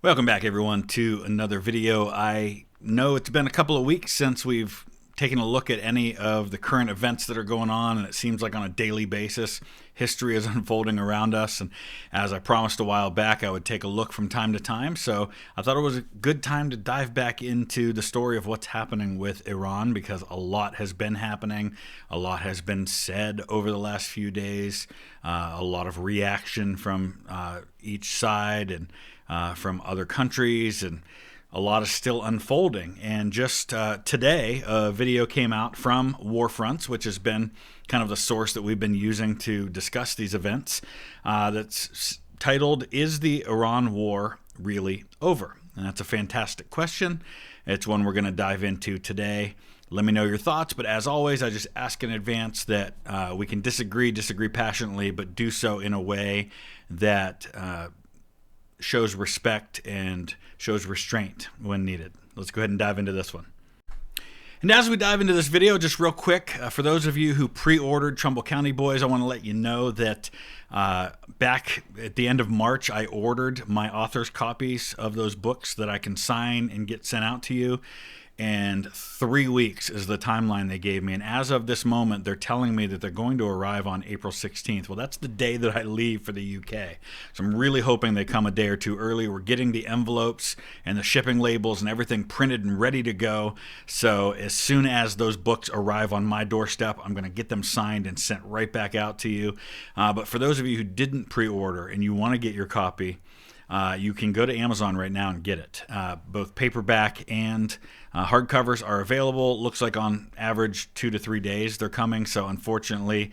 Welcome back, everyone, to another video. I know it's been a couple of weeks since we've taken a look at any of the current events that are going on, and it seems like on a daily basis history is unfolding around us. And as I promised a while back, I would take a look from time to time, so I thought it was a good time to dive back into the story of what's happening with Iran, because a lot has been happening, a lot has been said over the last few days, a lot of reaction from each side and from other countries, and a lot is still unfolding. And just today, a video came out from Warfronts, which has been kind of the source that we've been using to discuss these events, that's titled, "Is the Iran War Really Over?" And that's a fantastic question. It's one we're going to dive into today. Let me know your thoughts, but as always, I just ask in advance that we can disagree passionately, but do so in a way that shows respect and shows restraint when needed. Let's go ahead and dive into this one. And as we dive into this video, just real quick, for those of you who pre-ordered Trumbull County Boys, I want to let you know that back at the end of March, I ordered my author's copies of those books that I can sign and get sent out to you. And 3 weeks is the timeline they gave me. And as of this moment, they're telling me that they're going to arrive on April 16th. Well, that's the day that I leave for the UK. So I'm really hoping they come a day or two early. We're getting the envelopes and the shipping labels and everything printed and ready to go. So as soon as those books arrive on my doorstep, I'm going to get them signed and sent right back out to you. But for those of you who didn't pre-order and you want to get your copy, you can go to Amazon right now and get it. Both paperback and hardcovers are available. Looks like on average 2 to 3 days they're coming. So unfortunately,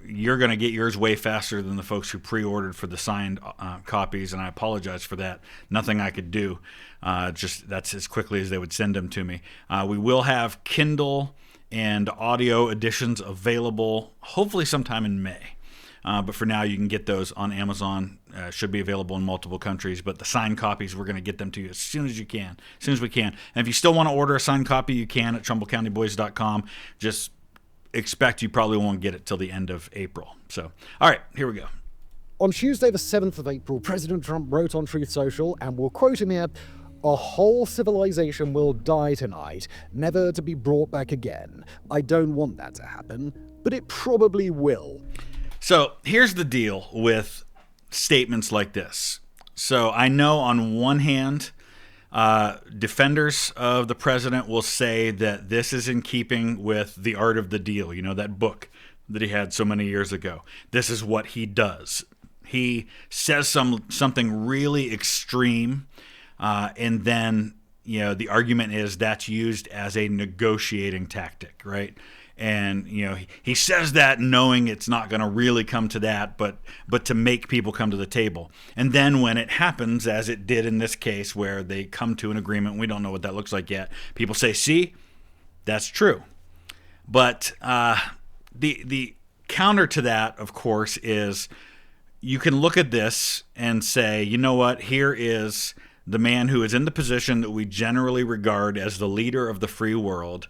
you're going to get yours way faster than the folks who pre-ordered for the signed copies, and I apologize for that. Nothing I could do. Just that's as quickly as they would send them to me. We will have Kindle and audio editions available, hopefully sometime in May. But for now, you can get those on Amazon. Should be available in multiple countries. But the signed copies, we're going to get them to you as soon as you can, as soon as we can. And if you still want to order a signed copy, you can at TrumbullCountyBoys.com. Just expect you probably won't get it till the end of April. So, all right, here we go. On Tuesday, the 7th of April, President Trump wrote on Truth Social, and we'll quote him here, "A whole civilization will die tonight, never to be brought back again. I don't want that to happen, but it probably will." So here's the deal with statements like this. So I know on one hand, defenders of the president will say that this is in keeping with The Art of the Deal, you know, that book that he had so many years ago. This is what he does. He says something really extreme, and then, you know, the argument is that's used as a negotiating tactic, right? And, you know, he says that knowing it's not going to really come to that, but to make people come to the table. And then when it happens, as it did in this case, where they come to an agreement, we don't know what that looks like yet, people say, see, that's true. But the counter to that, of course, is you can look at this and say, you know what, here is the man who is in the position that we generally regard as the leader of the free world,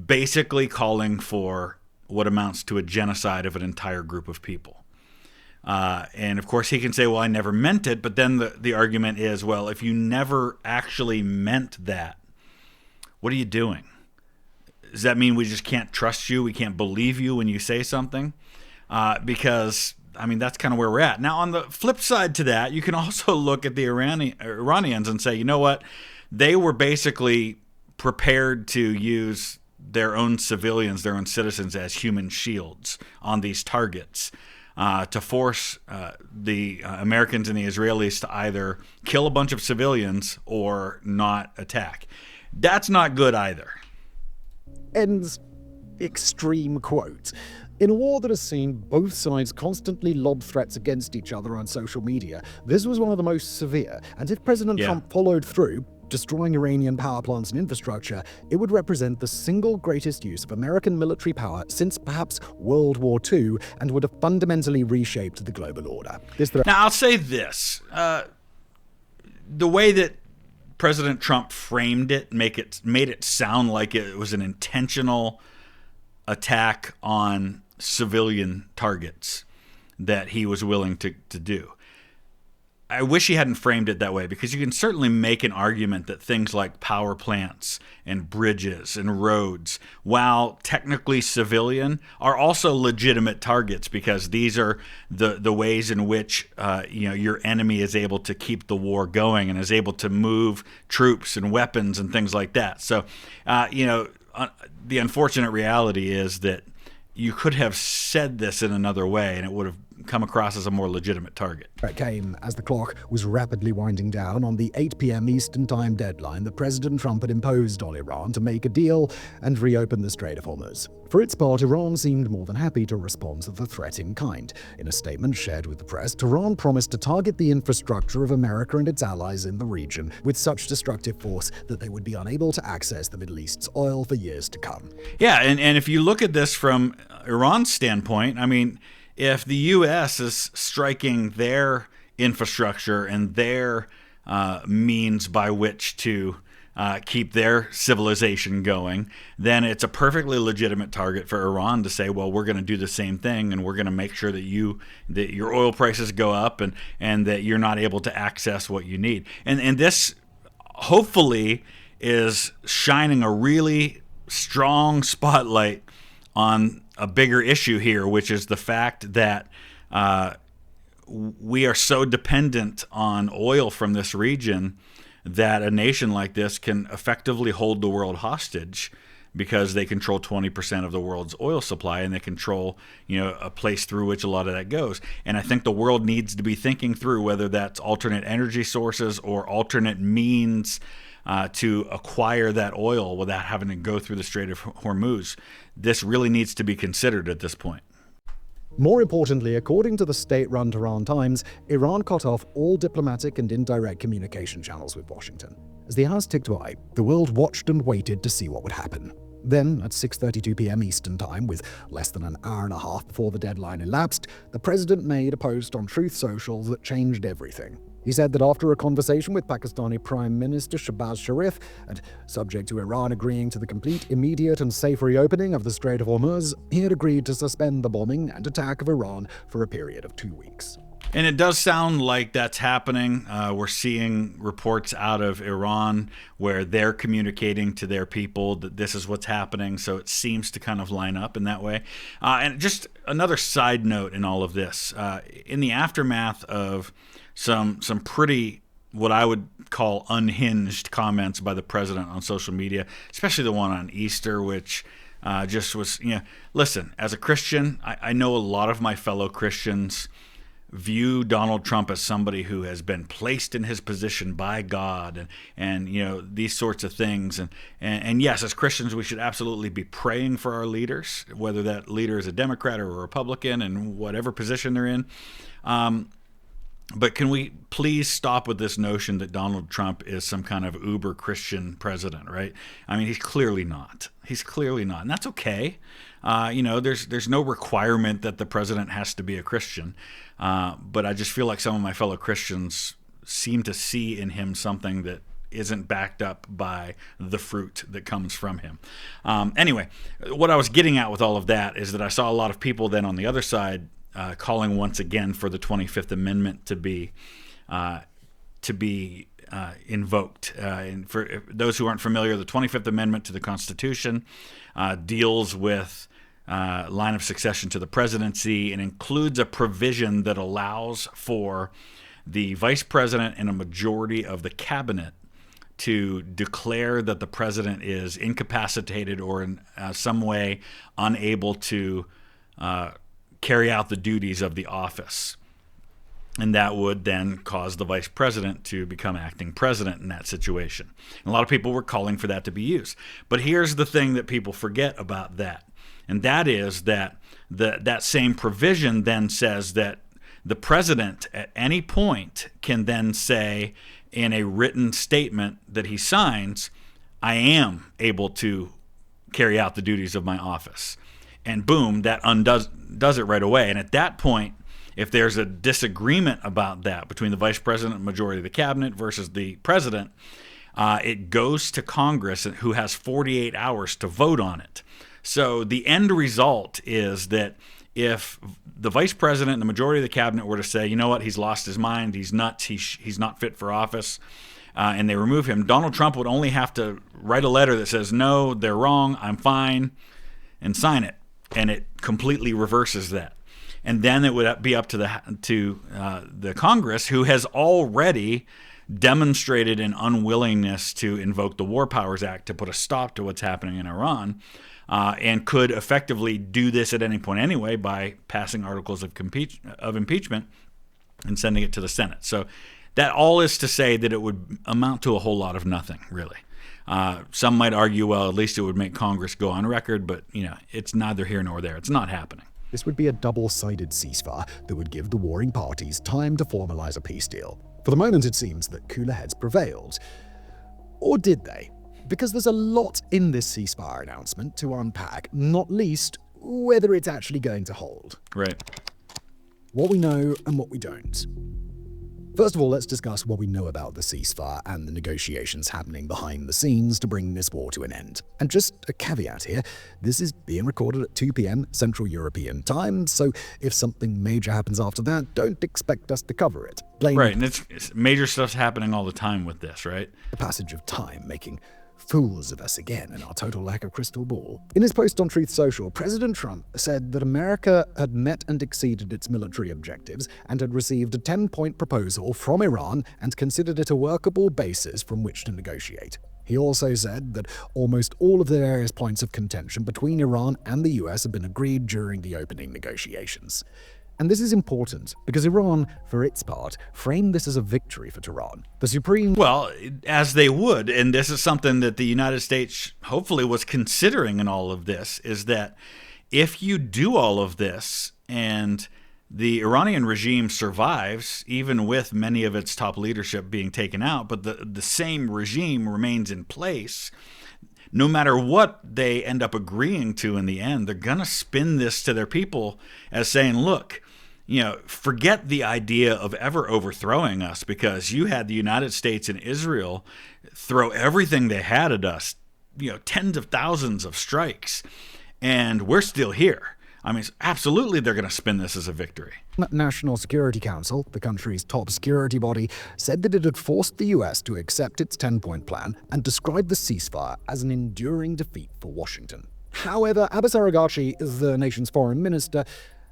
basically calling for what amounts to a genocide of an entire group of people. And of course he can say, well, I never meant it. But then the argument is, well, if you never actually meant that, what are you doing? Does that mean we just can't trust you? We can't believe you when you say something? Because, I mean, that's kind of where we're at. Now, on the flip side to that, you can also look at the Iranians and say, you know what? They were basically prepared to use their own civilians, their own citizens as human shields on these targets to force the Americans and the Israelis to either kill a bunch of civilians or not attack. That's not good either. Ends extreme quote. In a war that has seen both sides constantly lob threats against each other on social media, this was one of the most severe, and if President Trump followed through, destroying Iranian power plants and infrastructure, it would represent the single greatest use of American military power since perhaps World War II, and would have fundamentally reshaped the global order. Now, I'll say this. The way that President Trump framed it, made it sound like it was an intentional attack on civilian targets that he was willing to do. I wish he hadn't framed it that way, because you can certainly make an argument that things like power plants and bridges and roads, while technically civilian, are also legitimate targets, because these are the ways in which your enemy is able to keep the war going and is able to move troops and weapons and things like that. So, the unfortunate reality is that you could have said this in another way and it would have come across as a more legitimate target. It came as the clock was rapidly winding down on the 8 p.m. Eastern Time deadline that President Trump had imposed on Iran to make a deal and reopen the Strait of Hormuz. For its part, Iran seemed more than happy to respond to the threat in kind. In a statement shared with the press, Tehran promised to target the infrastructure of America and its allies in the region with such destructive force that they would be unable to access the Middle East's oil for years to come. Yeah, and if you look at this from Iran's standpoint, I mean, if the U.S. is striking their infrastructure and their means by which to keep their civilization going, then it's a perfectly legitimate target for Iran to say, well, we're going to do the same thing, and we're going to make sure that your oil prices go up and that you're not able to access what you need. And this hopefully is shining a really strong spotlight on a bigger issue here, which is the fact that we are so dependent on oil from this region that a nation like this can effectively hold the world hostage, because they control 20% of the world's oil supply, and they control, a place through which a lot of that goes. And I think the world needs to be thinking through whether that's alternate energy sources or alternate means to acquire that oil without having to go through the Strait of Hormuz. This really needs to be considered at this point. More importantly, according to the state-run Tehran Times, Iran cut off all diplomatic and indirect communication channels with Washington. As the hours ticked by, the world watched and waited to see what would happen. Then, at 6:32 p.m. Eastern Time, with less than an hour and a half before the deadline elapsed, the president made a post on Truth Social that changed everything. He said that after a conversation with Pakistani Prime Minister Shehbaz Sharif, and subject to Iran agreeing to the complete, immediate and safe reopening of the Strait of Hormuz, he had agreed to suspend the bombing and attack of Iran for a period of 2 weeks. And it does sound like that's happening. We're seeing reports out of Iran where they're communicating to their people that this is what's happening. So it seems to kind of line up in that way. And just another side note in all of this, in the aftermath of some pretty, what I would call, unhinged comments by the president on social media, especially the one on Easter, which just was, listen, as a Christian, I know a lot of my fellow Christians view Donald Trump as somebody who has been placed in his position by God and these sorts of things. And yes, as Christians, we should absolutely be praying for our leaders, whether that leader is a Democrat or a Republican and whatever position they're in. But can we please stop with this notion that Donald Trump is some kind of uber Christian president, right? I mean, he's clearly not. He's clearly not. And that's okay. There's no requirement that the president has to be a Christian. But I just feel like some of my fellow Christians seem to see in him something that isn't backed up by the fruit that comes from him. Anyway, what I was getting at with all of that is that I saw a lot of people then on the other side calling once again for the 25th Amendment to be invoked. And for those who aren't familiar, the 25th Amendment to the Constitution deals with line of succession to the presidency and includes a provision that allows for the vice president and a majority of the cabinet to declare that the president is incapacitated or in some way unable to carry out the duties of the office. And that would then cause the vice president to become acting president in that situation. And a lot of people were calling for that to be used. But here's the thing that people forget about that. And that is that that same provision then says that the president at any point can then say in a written statement that he signs, I am able to carry out the duties of my office. And boom, that does it right away. And at that point, if there's a disagreement about that between the vice president and majority of the cabinet versus the president, it goes to Congress, who has 48 hours to vote on it. So the end result is that if the vice president and the majority of the cabinet were to say, you know what, he's lost his mind, he's nuts, he's not fit for office, and they remove him, Donald Trump would only have to write a letter that says, no, they're wrong, I'm fine, and sign it. And it completely reverses that. And then it would be up to the Congress, who has already demonstrated an unwillingness to invoke the War Powers Act to put a stop to what's happening in Iran, and could effectively do this at any point anyway by passing articles of impeachment and sending it to the Senate. So that all is to say that it would amount to a whole lot of nothing, really. Some might argue, well, at least it would make Congress go on record, but it's neither here nor there. It's not happening. This would be a double-sided ceasefire that would give the warring parties time to formalize a peace deal. For the moment, it seems that cooler heads prevailed. Or did they? Because there's a lot in this ceasefire announcement to unpack, not least whether it's actually going to hold. Right. What we know and what we don't. First of all, let's discuss what we know about the ceasefire and the negotiations happening behind the scenes to bring this war to an end. And just a caveat here, this is being recorded at 2 p.m. Central European Time, so if something major happens after that, don't expect us to cover it. Right, and it's major stuff's happening all the time with this, right? The passage of time making fools of us again and our total lack of crystal ball. In his post on Truth Social, President Trump said that America had met and exceeded its military objectives and had received a 10-point proposal from Iran and considered it a workable basis from which to negotiate. He also said that almost all of the various points of contention between Iran and the US had been agreed during the opening negotiations. And this is important because Iran, for its part, framed this as a victory for Tehran. The Supreme... Well, as they would, and this is something that the United States hopefully was considering in all of this, is that if you do all of this and the Iranian regime survives, even with many of its top leadership being taken out, but the same regime remains in place, no matter what they end up agreeing to in the end, they're going to spin this to their people as saying, look, forget the idea of ever overthrowing us because you had the United States and Israel throw everything they had at us, tens of thousands of strikes, and we're still here. I mean, absolutely they're going to spin this as a victory. National Security Council, the country's top security body, said that it had forced the US to accept its 10-point plan and described the ceasefire as an enduring defeat for Washington. However, Abbas Araghachi, the nation's foreign minister,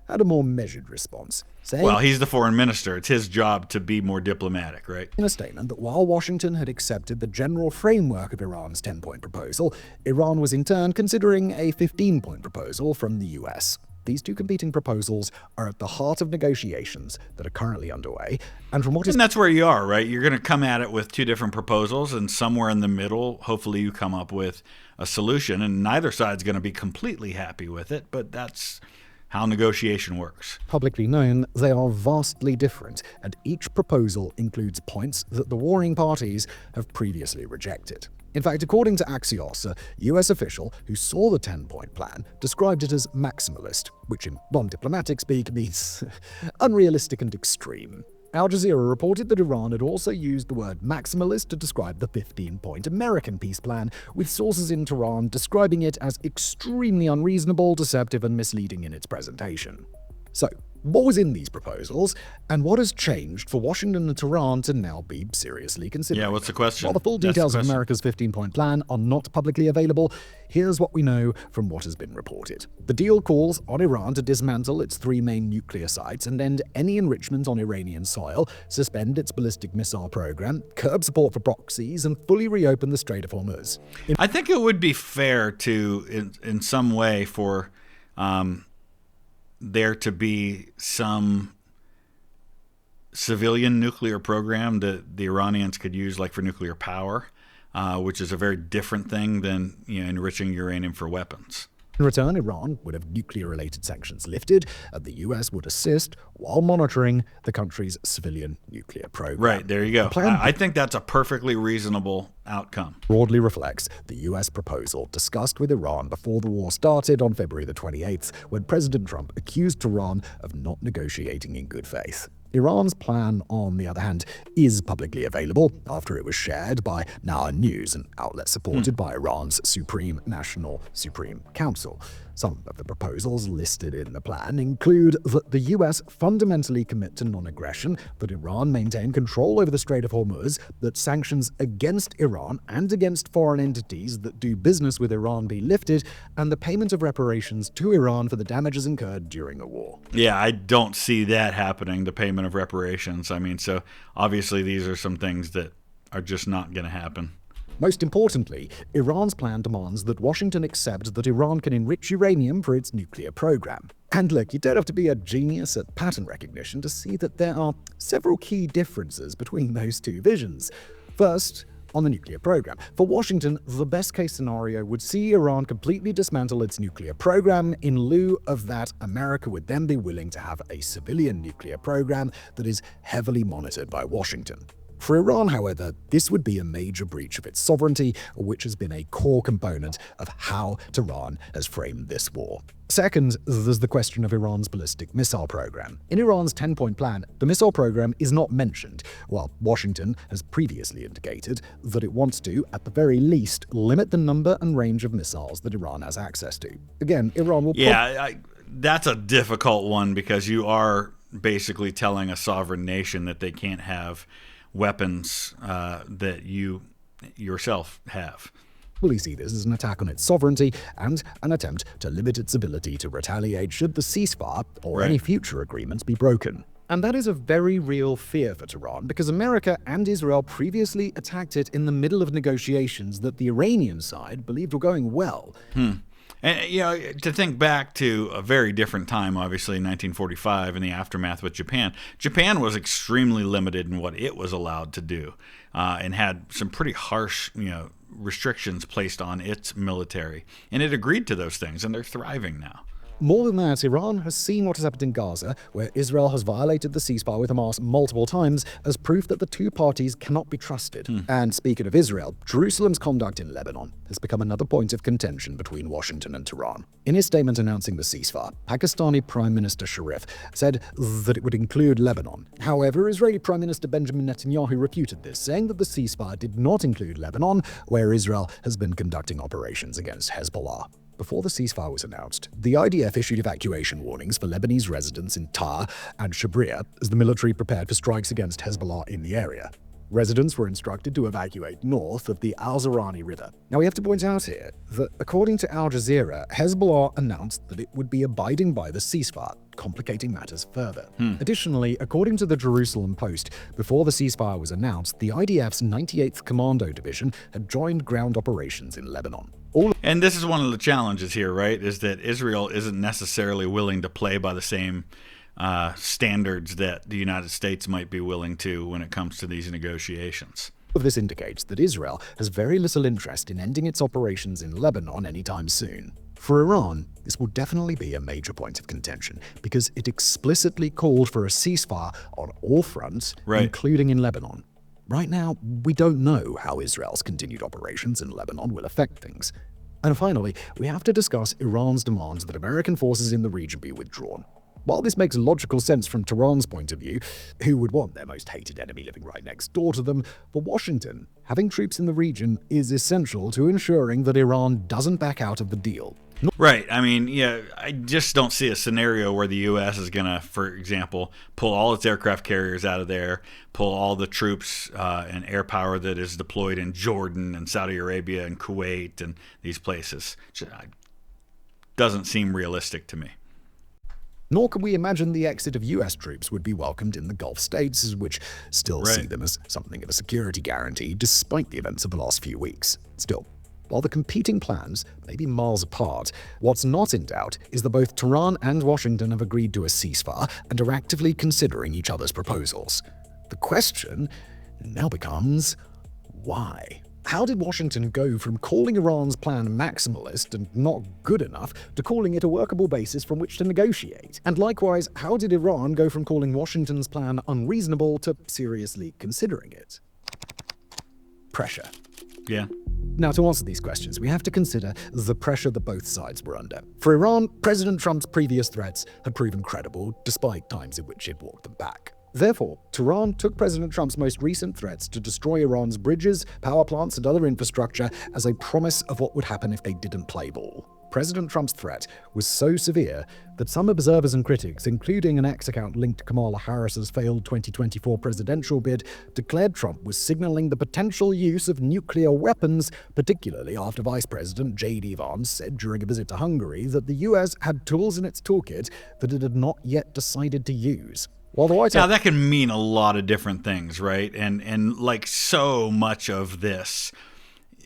had a more measured response, saying... Well, he's the foreign minister. It's his job to be more diplomatic, right? In a statement that while Washington had accepted the general framework of Iran's 10-point proposal, Iran was in turn considering a 15-point proposal from the US. These two competing proposals are at the heart of negotiations that are currently underway, and that's where you are, right? You're going to come at it with two different proposals, and somewhere in the middle, hopefully you come up with a solution, and neither side's going to be completely happy with it, but that's how negotiation works. Publicly known, they are vastly different, and each proposal includes points that the warring parties have previously rejected. In fact, according to Axios, a US official who saw the 10-point plan described it as maximalist, which in non-diplomatic speak means unrealistic and extreme. Al Jazeera reported that Iran had also used the word maximalist to describe the 15-point American peace plan, with sources in Tehran describing it as extremely unreasonable, deceptive, and misleading in its presentation. So, what was in these proposals, and what has changed for Washington and Tehran to now be seriously considering? Yeah, what's the question? While the full details of America's 15-point plan are not publicly available, here's what we know from what has been reported. The deal calls on Iran to dismantle its 3 main nuclear sites and end any enrichment on Iranian soil, suspend its ballistic missile program, curb support for proxies, and fully reopen the Strait of Hormuz. I think it would be fair to, in some way, for there to be some civilian nuclear program that the Iranians could use, like for nuclear power, which is a very different thing than enriching uranium for weapons. In return, Iran would have nuclear-related sanctions lifted, and the US would assist while monitoring the country's civilian nuclear program. Right, there you go. I think that's a perfectly reasonable outcome. Broadly reflects the US proposal discussed with Iran before the war started on February the 28th, when President Trump accused Tehran of not negotiating in good faith. Iran's plan, on the other hand, is publicly available after it was shared by Now News, an outlet supported by Iran's Supreme Council. Some of the proposals listed in the plan include that the US fundamentally commit to non-aggression, that Iran maintain control over the Strait of Hormuz, that sanctions against Iran and against foreign entities that do business with Iran be lifted, and the payment of reparations to Iran for the damages incurred during the war. Yeah, I don't see that happening, the payment of reparations. I mean, so obviously these are some things that are just not going to happen. Most importantly, Iran's plan demands that Washington accept that Iran can enrich uranium for its nuclear program. And look, you don't have to be a genius at pattern recognition to see that there are several key differences between those two visions. First, on the nuclear program. For Washington, the best-case scenario would see Iran completely dismantle its nuclear program. In lieu of that, America would then be willing to have a civilian nuclear program that is heavily monitored by Washington. For Iran, however, this would be a major breach of its sovereignty, which has been a core component of how Tehran has framed this war. Second, there's the question of Iran's ballistic missile program. In Iran's 10-point plan, the missile program is not mentioned, while Washington has previously indicated that it wants to, at the very least, limit the number and range of missiles that Iran has access to. Again, Iran will... That's a difficult one because you are basically telling a sovereign nation that they can't have weapons that you yourself have. Fully see this as an attack on its sovereignty and an attempt to limit its ability to retaliate should the ceasefire or any future agreements be broken. And that is a very real fear for Tehran because America and Israel previously attacked it in the middle of negotiations that the Iranian side believed were going well. And, you know, to think back to a very different time, obviously, 1945 and the aftermath with Japan. Japan was extremely limited in what it was allowed to do and had some pretty harsh, restrictions placed on its military. And it agreed to those things, and they're thriving now. More than that, Iran has seen what has happened in Gaza, where Israel has violated the ceasefire with Hamas multiple times, as proof that the two parties cannot be trusted. And speaking of Israel, Jerusalem's conduct in Lebanon has become another point of contention between Washington and Tehran. In his statement announcing the ceasefire, Pakistani Prime Minister Sharif said that it would include Lebanon. However, Israeli Prime Minister Benjamin Netanyahu refuted this, saying that the ceasefire did not include Lebanon, where Israel has been conducting operations against Hezbollah. Before the ceasefire was announced, the IDF issued evacuation warnings for Lebanese residents in Tar and Shabria as the military prepared for strikes against Hezbollah in the area. Residents were instructed to evacuate north of the Al-Zarani River. Now, we have to point out here that, according to Al Jazeera, Hezbollah announced that it would be abiding by the ceasefire, complicating matters further. Additionally, according to the Jerusalem Post, before the ceasefire was announced, the IDF's 98th Commando Division had joined ground operations in Lebanon. And this is one of the challenges here, right, is that Israel isn't necessarily willing to play by the same standards that the United States might be willing to when it comes to these negotiations. This indicates that Israel has very little interest in ending its operations in Lebanon anytime soon. For Iran, this will definitely be a major point of contention because it explicitly called for a ceasefire on all fronts, including in Lebanon. Right now, we don't know how Israel's continued operations in Lebanon will affect things. And finally, we have to discuss Iran's demands that American forces in the region be withdrawn. While this makes logical sense from Tehran's point of view, who would want their most hated enemy living right next door to them, for Washington, having troops in the region is essential to ensuring that Iran doesn't back out of the deal. Right. I mean, I just don't see a scenario where the U.S. is going to, for example, pull all its aircraft carriers out of there, pull all the troops and air power that is deployed in Jordan and Saudi Arabia and Kuwait and these places. Doesn't seem realistic to me. Nor can we imagine the exit of US troops would be welcomed in the Gulf states, which still see them as something of a security guarantee despite the events of the last few weeks. Still, while the competing plans may be miles apart, what's not in doubt is that both Tehran and Washington have agreed to a ceasefire and are actively considering each other's proposals. The question now becomes, why? How did Washington go from calling Iran's plan maximalist and not good enough to calling it a workable basis from which to negotiate? And likewise, how did Iran go from calling Washington's plan unreasonable to seriously considering it? Pressure. Yeah. Now, to answer these questions, we have to consider the pressure that both sides were under. For Iran, President Trump's previous threats had proven credible, despite times in which he'd walked them back. Therefore, Tehran took President Trump's most recent threats to destroy Iran's bridges, power plants, and other infrastructure as a promise of what would happen if they didn't play ball. President Trump's threat was so severe that some observers and critics, including an X account linked to Kamala Harris's failed 2024 presidential bid, declared Trump was signaling the potential use of nuclear weapons, particularly after Vice President J.D. Vance said during a visit to Hungary that the US had tools in its toolkit that it had not yet decided to use. While the White House... Now, that can mean a lot of different things, right? And like so much of this,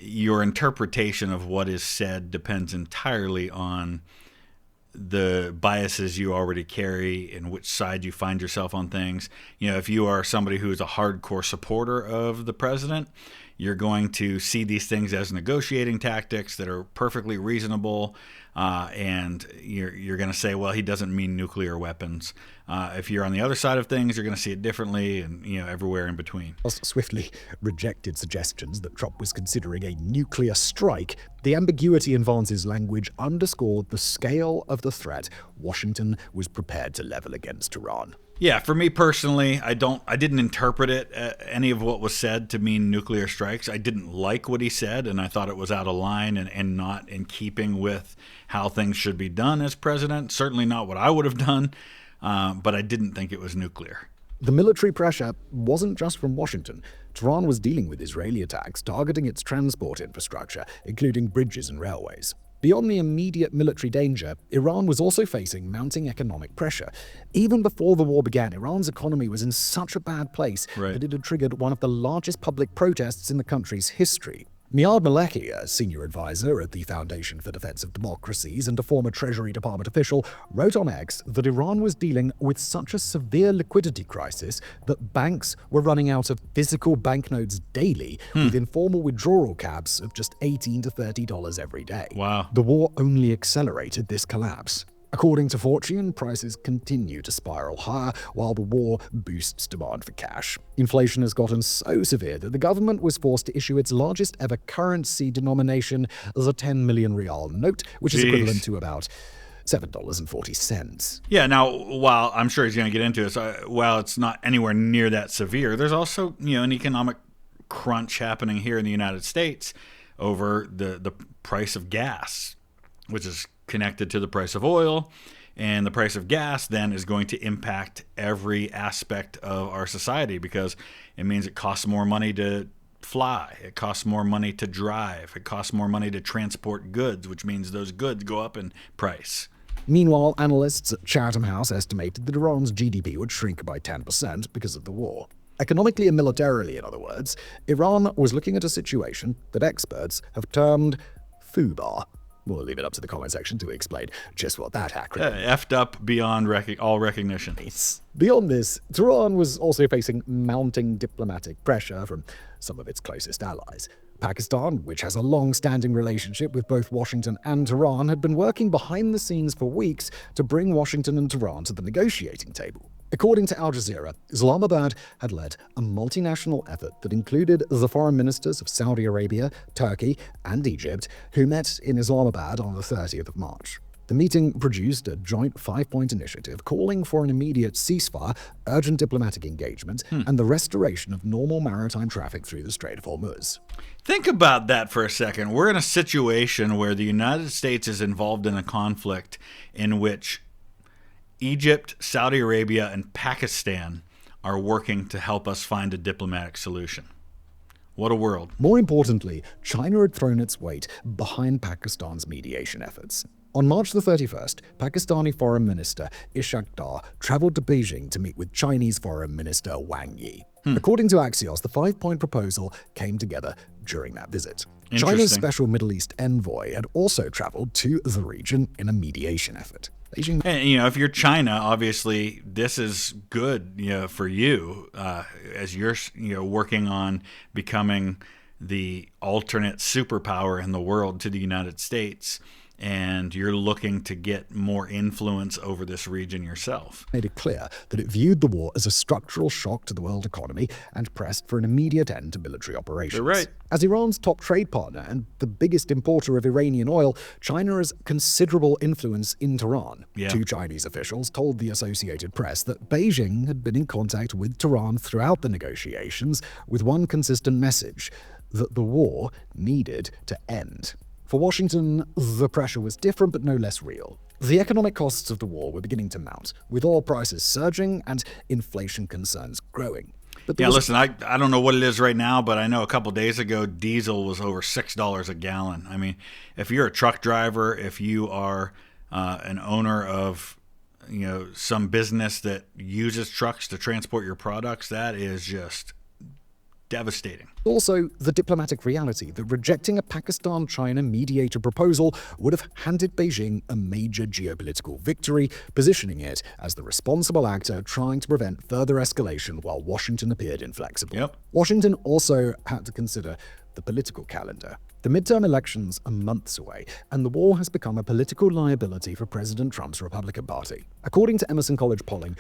your interpretation of what is said depends entirely on the biases you already carry and which side you find yourself on things. You know, if you are somebody who is a hardcore supporter of the president, you're going to see these things as negotiating tactics that are perfectly reasonable, and you're going to say, well, he doesn't mean nuclear weapons. If you're on the other side of things, you're going to see it differently, and everywhere in between. Swiftly rejected suggestions that Trump was considering a nuclear strike. The ambiguity in Vance's language underscored the scale of the threat Washington was prepared to level against Iran. Yeah, for me personally, I didn't interpret it, any of what was said, to mean nuclear strikes. I didn't like what he said, and I thought it was out of line and not in keeping with how things should be done as president. Certainly not what I would have done, but I didn't think it was nuclear. The military pressure wasn't just from Washington. Tehran was dealing with Israeli attacks targeting its transport infrastructure, including bridges and railways. Beyond the immediate military danger, Iran was also facing mounting economic pressure. Even before the war began, Iran's economy was in such a bad place that it had triggered one of the largest public protests in the country's history. Miad Maleki, a senior advisor at the Foundation for Defense of Democracies and a former Treasury Department official, wrote on X that Iran was dealing with such a severe liquidity crisis that banks were running out of physical banknotes daily, with informal withdrawal caps of just $18 to $30 every day. Wow. The war only accelerated this collapse. According to Fortune, prices continue to spiral higher while the war boosts demand for cash. Inflation has gotten so severe that the government was forced to issue its largest ever currency denomination as a 10 million rial note, which is equivalent to about $7.40. Yeah, now, while I'm sure he's going to get into this, while it's not anywhere near that severe, there's also, an economic crunch happening here in the United States over the price of gas, which is connected to the price of oil, and the price of gas then is going to impact every aspect of our society because it means it costs more money to fly, it costs more money to drive, it costs more money to transport goods, which means those goods go up in price. Meanwhile, analysts at Chatham House estimated that Iran's GDP would shrink by 10% because of the war. Economically and militarily, in other words, Iran was looking at a situation that experts have termed FUBAR. We'll leave it up to the comment section to explain just what that acronym effed up beyond all recognition. Beyond this, Tehran was also facing mounting diplomatic pressure from some of its closest allies. Pakistan, which has a long-standing relationship with both Washington and Tehran, had been working behind the scenes for weeks to bring Washington and Tehran to the negotiating table. According to Al Jazeera, Islamabad had led a multinational effort that included the foreign ministers of Saudi Arabia, Turkey, and Egypt, who met in Islamabad on the 30th of March. The meeting produced a joint 5-point initiative calling for an immediate ceasefire, urgent diplomatic engagement, and the restoration of normal maritime traffic through the Strait of Hormuz. Think about that for a second. We're in a situation where the United States is involved in a conflict in which Egypt, Saudi Arabia, and Pakistan are working to help us find a diplomatic solution. What a world. More importantly, China had thrown its weight behind Pakistan's mediation efforts. On March the 31st, Pakistani Foreign Minister Ishaq Dar traveled to Beijing to meet with Chinese Foreign Minister Wang Yi. According to Axios, the 5-point proposal came together during that visit. China's special Middle East envoy had also traveled to the region in a mediation effort. And, if you're China, obviously this is good, for you as you're, working on becoming the alternate superpower in the world to the United States, and you're looking to get more influence over this region yourself. Made it clear that it viewed the war as a structural shock to the world economy and pressed for an immediate end to military operations. You're right. As Iran's top trade partner and the biggest importer of Iranian oil, China has considerable influence in Tehran. Yeah. 2 Chinese officials told the Associated Press that Beijing had been in contact with Tehran throughout the negotiations with one consistent message: that the war needed to end. For Washington, the pressure was different but no less real. The economic costs of the war were beginning to mount, with oil prices surging and inflation concerns growing. Yeah, listen, I don't know what it is right now, but I know a couple days ago diesel was over $6 a gallon. I mean, if you're a truck driver, if you are an owner of some business that uses trucks to transport your products, that is just devastating. Also, the diplomatic reality that rejecting a Pakistan-China mediator proposal would have handed Beijing a major geopolitical victory, positioning it as the responsible actor trying to prevent further escalation while Washington appeared inflexible. Yep. Washington also had to consider the political calendar. The midterm elections are months away, and the war has become a political liability for President Trump's Republican Party. According to Emerson College polling,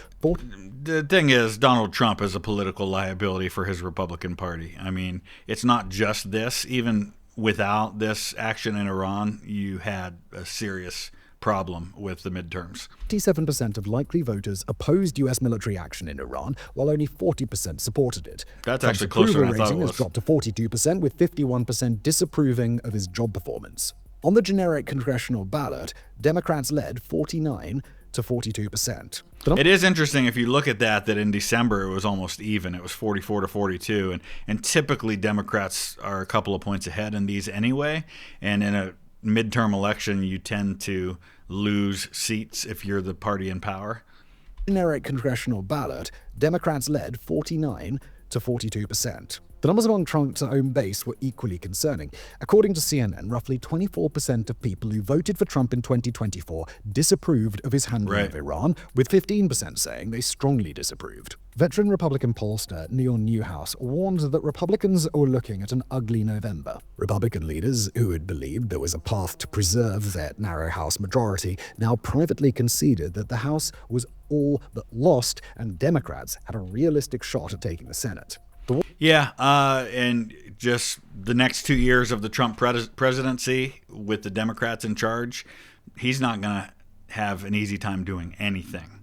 the thing is, Donald Trump is a political liability for his Republican Party. I mean, it's not just this. Even without this action in Iran, you had a serious problem with the midterms. 57% of likely voters opposed U.S. military action in Iran, while only 40% supported it. That's Trump's actually closer than I thought it rating has was. dropped to 42%, with 51% disapproving of his job performance. On the generic congressional ballot, Democrats led 49 to 42%. It is interesting if you look at that in December it was almost even. It was 44 to 42, and typically Democrats are a couple of points ahead in these anyway, and in a midterm election, you tend to lose seats if you're the party in power. Generic congressional ballot, Democrats led 49 to 42%. The numbers among Trump's own base were equally concerning. According to CNN, roughly 24% of people who voted for Trump in 2024 disapproved of his handling of Iran, with 15% saying they strongly disapproved. Veteran Republican pollster Neil Newhouse warned that Republicans were looking at an ugly November. Republican leaders who had believed there was a path to preserve their narrow House majority now privately conceded that the House was all but lost, and Democrats had a realistic shot at taking the Senate. Yeah, and just the next 2 years of the Trump presidency with the Democrats in charge, he's not going to have an easy time doing anything.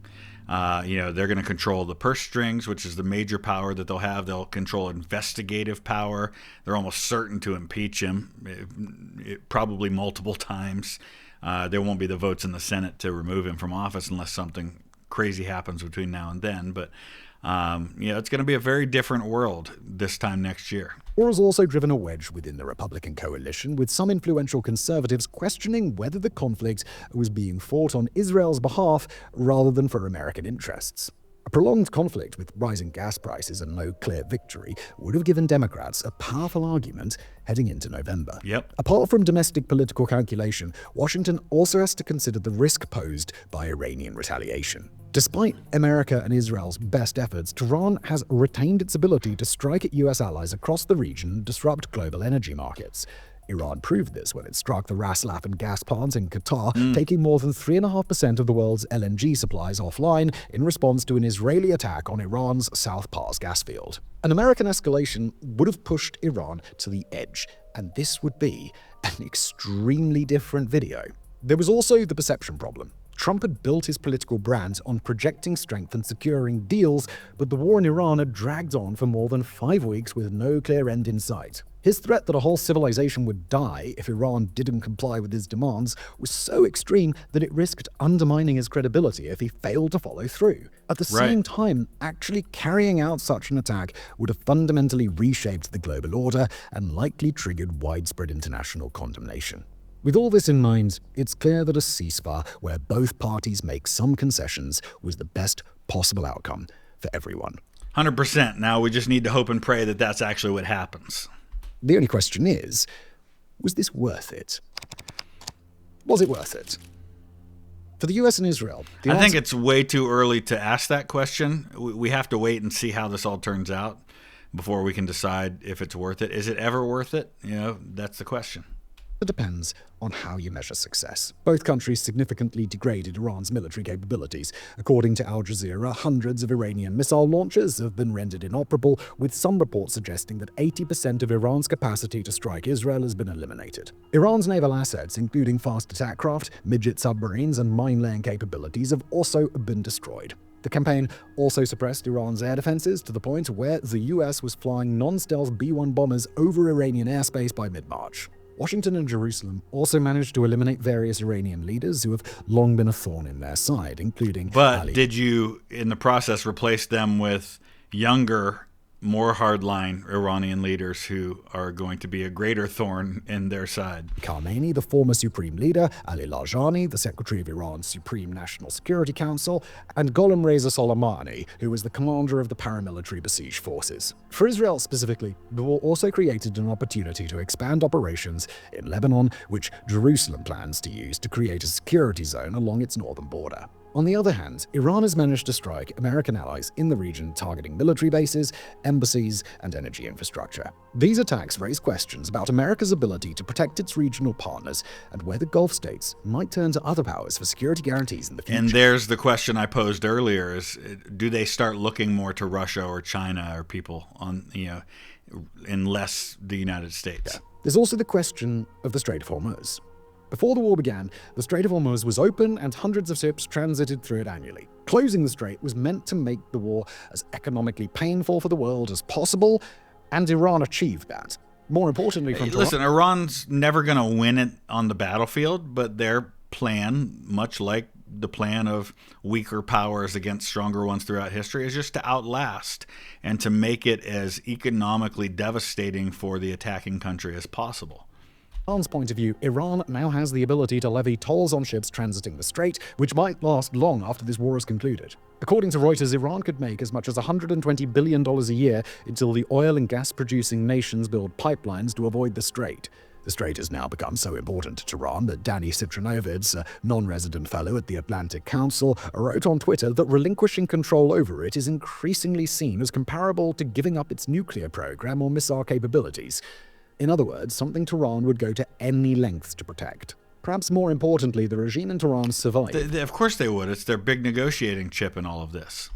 They're going to control the purse strings, which is the major power that they'll have. They'll control investigative power. They're almost certain to impeach him, probably multiple times. There won't be the votes in the Senate to remove him from office unless something crazy happens between now and then. But it's going to be a very different world this time next year. War has also driven a wedge within the Republican coalition, with some influential conservatives questioning whether the conflict was being fought on Israel's behalf rather than for American interests. A prolonged conflict with rising gas prices and no clear victory would have given Democrats a powerful argument heading into November. Yep. Apart from domestic political calculation, Washington also has to consider the risk posed by Iranian retaliation. Despite America and Israel's best efforts, Tehran has retained its ability to strike at U.S. allies across the region and disrupt global energy markets. Iran proved this when it struck the Ras Laffan gas plants in Qatar, taking more than 3.5% of the world's LNG supplies offline in response to an Israeli attack on Iran's South Pars gas field. An American escalation would have pushed Iran to the edge, and this would be an extremely different video. There was also the perception problem. Trump had built his political brand on projecting strength and securing deals, but the war in Iran had dragged on for more than 5 weeks with no clear end in sight. His threat that a whole civilization would die if Iran didn't comply with his demands was so extreme that it risked undermining his credibility if he failed to follow through. At the same time, actually carrying out such an attack would have fundamentally reshaped the global order and likely triggered widespread international condemnation. With all this in mind, it's clear that a ceasefire where both parties make some concessions was the best possible outcome for everyone. 100%. Now we just need to hope and pray that that's actually what happens. The only question is, was this worth it? Was it worth it? For the US and Israel, I think it's way too early to ask that question. We have to wait and see how this all turns out before we can decide if it's worth it. Is it ever worth it? That's the question. It depends on how you measure success. Both countries significantly degraded Iran's military capabilities. According to Al Jazeera, hundreds of Iranian missile launchers have been rendered inoperable, with some reports suggesting that 80% of Iran's capacity to strike Israel has been eliminated. Iran's naval assets, including fast attack craft, midget submarines, and mine-laying capabilities, have also been destroyed. The campaign also suppressed Iran's air defenses to the point where the US was flying non-stealth B-1 bombers over Iranian airspace by mid-March. Washington and Jerusalem also managed to eliminate various Iranian leaders who have long been a thorn in their side, including But Ali. did you, in the process, replace them with younger, more hardline Iranian leaders who are going to be a greater thorn in their side? Khamenei, the former supreme leader, Ali Larijani, the secretary of Iran's Supreme National Security Council, and Gholam Reza Soleimani, who was the commander of the paramilitary Basij forces. For Israel specifically, the war also created an opportunity to expand operations in Lebanon, which Jerusalem plans to use to create a security zone along its northern border. On the other hand, Iran has managed to strike American allies in the region, targeting military bases, embassies, and energy infrastructure. These attacks raise questions about America's ability to protect its regional partners and whether Gulf states might turn to other powers for security guarantees in the future. And there's the question I posed earlier: is do they start looking more to Russia or China or people on, and less the United States? Yeah. There's also the question of the Strait of Hormuz. Before the war began, the Strait of Hormuz was open and hundreds of ships transited through it annually. Closing the strait was meant to make the war as economically painful for the world as possible, and Iran achieved that. More importantly, Listen, Iran's never going to win it on the battlefield, but their plan, much like the plan of weaker powers against stronger ones throughout history, is just to outlast and to make it as economically devastating for the attacking country as possible. Iran's point of view, Iran now has the ability to levy tolls on ships transiting the strait, which might last long after this war is concluded. According to Reuters, Iran could make as much as $120 billion a year until the oil and gas-producing nations build pipelines to avoid the strait. The strait has now become so important to Tehran that Danny Citrinovids, a non-resident fellow at the Atlantic Council, wrote on Twitter that relinquishing control over it is increasingly seen as comparable to giving up its nuclear program or missile capabilities. In other words, something Tehran would go to any lengths to protect. Perhaps more importantly, the regime in Tehran survived. Of course they would. It's their big negotiating chip in all of this.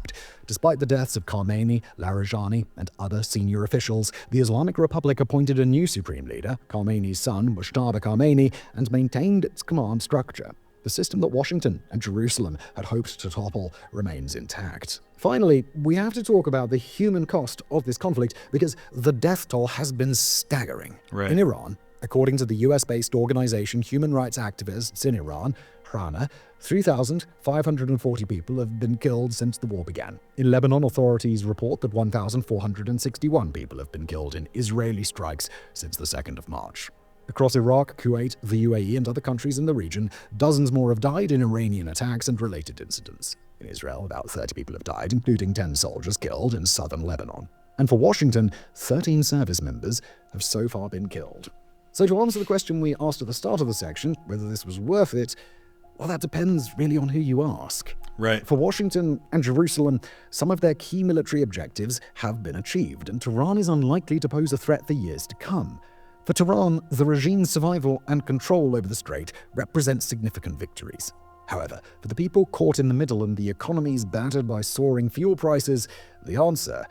Despite the deaths of Khamenei, Larijani, and other senior officials, the Islamic Republic appointed a new supreme leader, Khamenei's son, Mujtaba Khamenei, and maintained its command structure. The system that Washington and Jerusalem had hoped to topple remains intact. Finally, we have to talk about the human cost of this conflict because the death toll has been staggering. Right. In Iran, according to the US-based organization Human Rights Activists in Iran, HRANA, 3,540 people have been killed since the war began. In Lebanon, authorities report that 1,461 people have been killed in Israeli strikes since the 2nd of March. Across Iraq, Kuwait, the UAE, and other countries in the region, dozens more have died in Iranian attacks and related incidents. In Israel, about 30 people have died, including 10 soldiers killed in southern Lebanon. And for Washington, 13 service members have so far been killed. So to answer the question we asked at the start of the section, whether this was worth it, well, that depends really on who you ask. Right. For Washington and Jerusalem, some of their key military objectives have been achieved, and Tehran is unlikely to pose a threat for years to come. For Tehran, the regime's survival and control over the strait represent significant victories. However, for the people caught in the middle and the economies battered by soaring fuel prices, the answer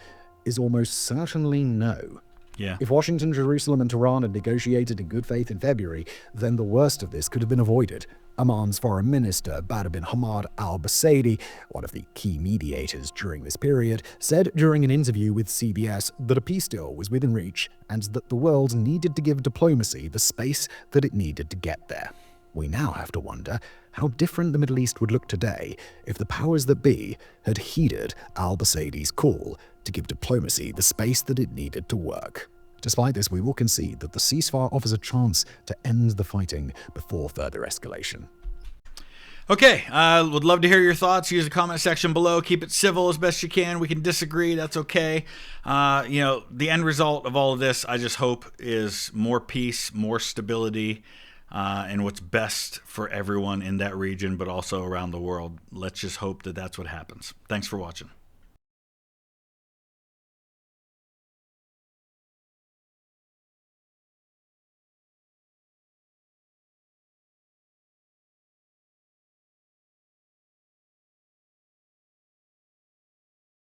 is almost certainly no. Yeah. If Washington, Jerusalem, and Tehran had negotiated in good faith in February, then the worst of this could have been avoided. Oman's foreign minister, Badr bin Hamad al-Busaidi, one of the key mediators during this period, said during an interview with CBS that a peace deal was within reach and that the world needed to give diplomacy the space that it needed to get there. We now have to wonder how different the Middle East would look today if the powers that be had heeded al-Busaidi's call to give diplomacy the space that it needed to work. Despite this, we will concede that the ceasefire offers a chance to end the fighting before further escalation. Okay, would love to hear your thoughts. Use the comment section below. Keep it civil as best you can. We can disagree. That's okay. The end result of all of this, I just hope, is more peace, more stability, and what's best for everyone in that region, but also around the world. Let's just hope that that's what happens. Thanks for watching.